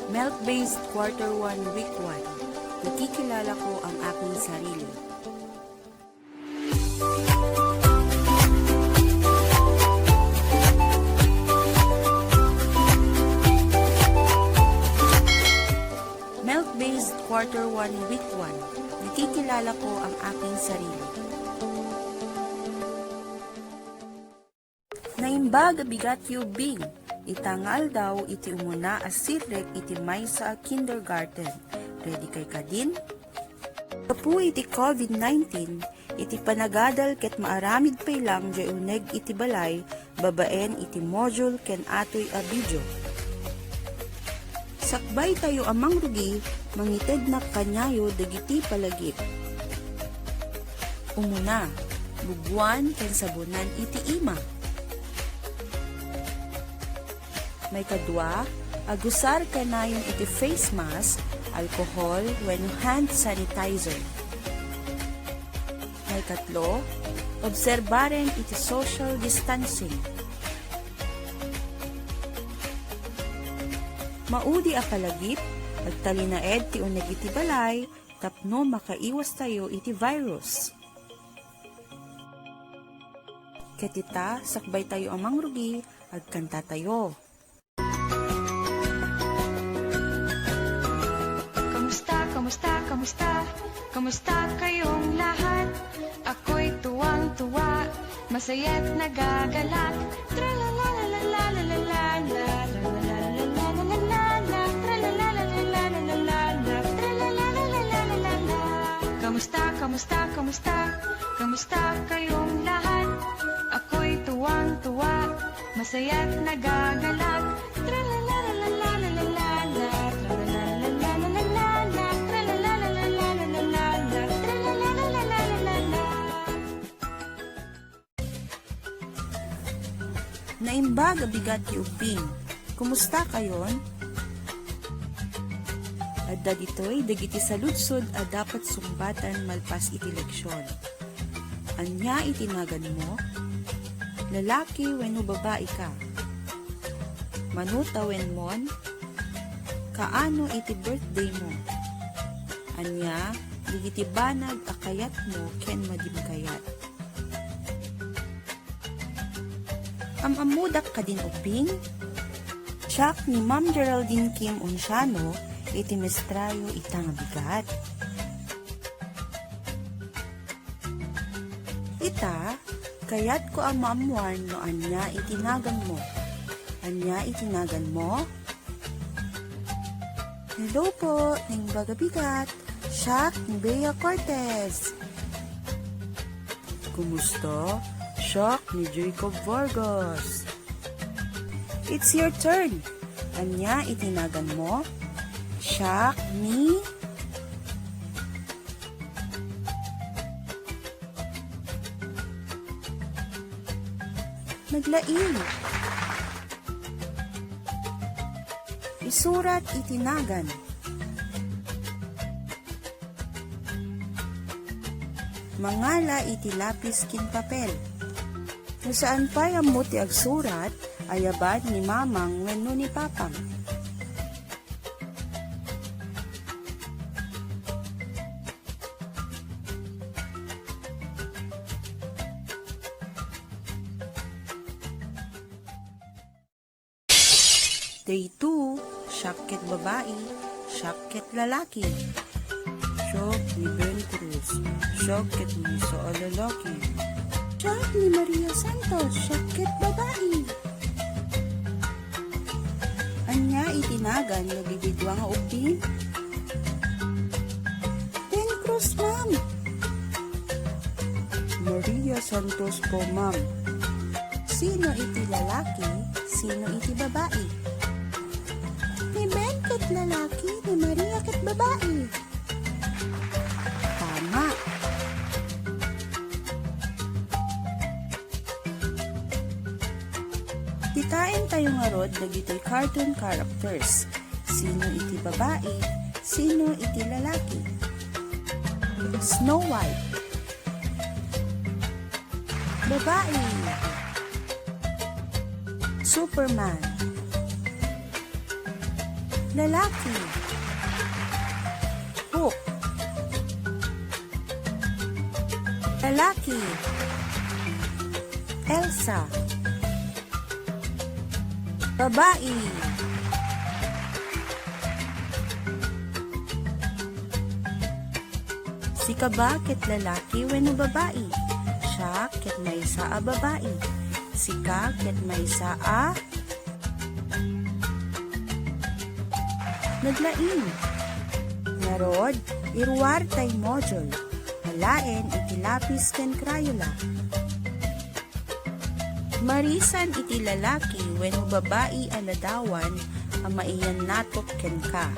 MELC-based Quarter 1 Week 1. Nakikilala ko ang aking sarili. MELC-based Quarter 1 Week 1. Nakikilala ko ang aking sarili. Naimbag bigat yubing. Itangal daw iti umuna as sirek iti may sa kindergarten. Ready kay kadin? Kapu iti COVID-19, iti panagadal ket maaramid pay lang di uneg iti balay, babaen iti module ken atoy a video. Sakbay tayo amang rugi, mangited na kanyayo dagiti palagip. Umuna, bubuan ken sabunan iti ima. May kadwa, agusar kanayon iti face mask, alcohol, wenno hand sanitizer. May katlo, obserbaren iti social distancing. Maudi a palagip, agtalinaed ti uneg iti balay, tapno makaiwas tayo iti virus. Ketita, sakbay tayo amang rugi, agkanta tayo. Kamusta kayong lahat? Ako'y tuwang-tuwa, masaya't nagagalak. Kamusta kayong lahat? Ako'y tuwang-tuwa, masaya't nagagalak. Naimbag bigat yubing. Kumusta kayon? Adda ditoy dagiti saludsod a dapat sumbatan malpas iti leksyon. Anya itinagan mo? Lalaki wenno babae ka? Manuta wenmon? Kaano iti birthday mo? Anya digiti banag akayat mo ken madimkayat. Amamudak ka din uping? Siyak ni Ma'am Geraldine Kim Unsiano, iti mestrayo itang bigat. Ita, kayat ko ang maamuan no anya itinagan mo. Anya itinagan mo? Hello po, ning bagabigat. Siyak ni Bea Cortez. Kumusta? Shock ni Jacob Vargas. It's your turn. Anya itinagan mo? Shock ni... Naglaing. Isurat itinagan. Mangala iti lapis kin papel. Kung saan pa yung muti agsurat, ayabad ni mamang wenno ni papang. Day 2, syakket babae, syakket lalaki. Syok ni Ben Cruz, syakket ni sa lalaki. Syok ni Maria Santos, syakket babae. Anya itinagan na bibidwa nga upin? Ben Cruz, ma'am. Maria Santos po, ma'am. Sino iti lalaki, sino iti babae? Ni Ben ket lalaki, ni Maria ket babae. Tama. Kitain tayo nga rod dagitoy cartoon characters. Sino iti babae, sino iti lalaki? Snow White. Babae. Superman. lalaki. Hook, lalaki. Elsa, babae. Si Kaba ket lalaki wenno babae. Siya ket maysa a babae. Si Ka ket maysa a naglain. Narod, irwartay module. Halaen iti lapis ken crayola. Marisan iti lalaki wenno babae a ladawan a maiyan natot ken ka.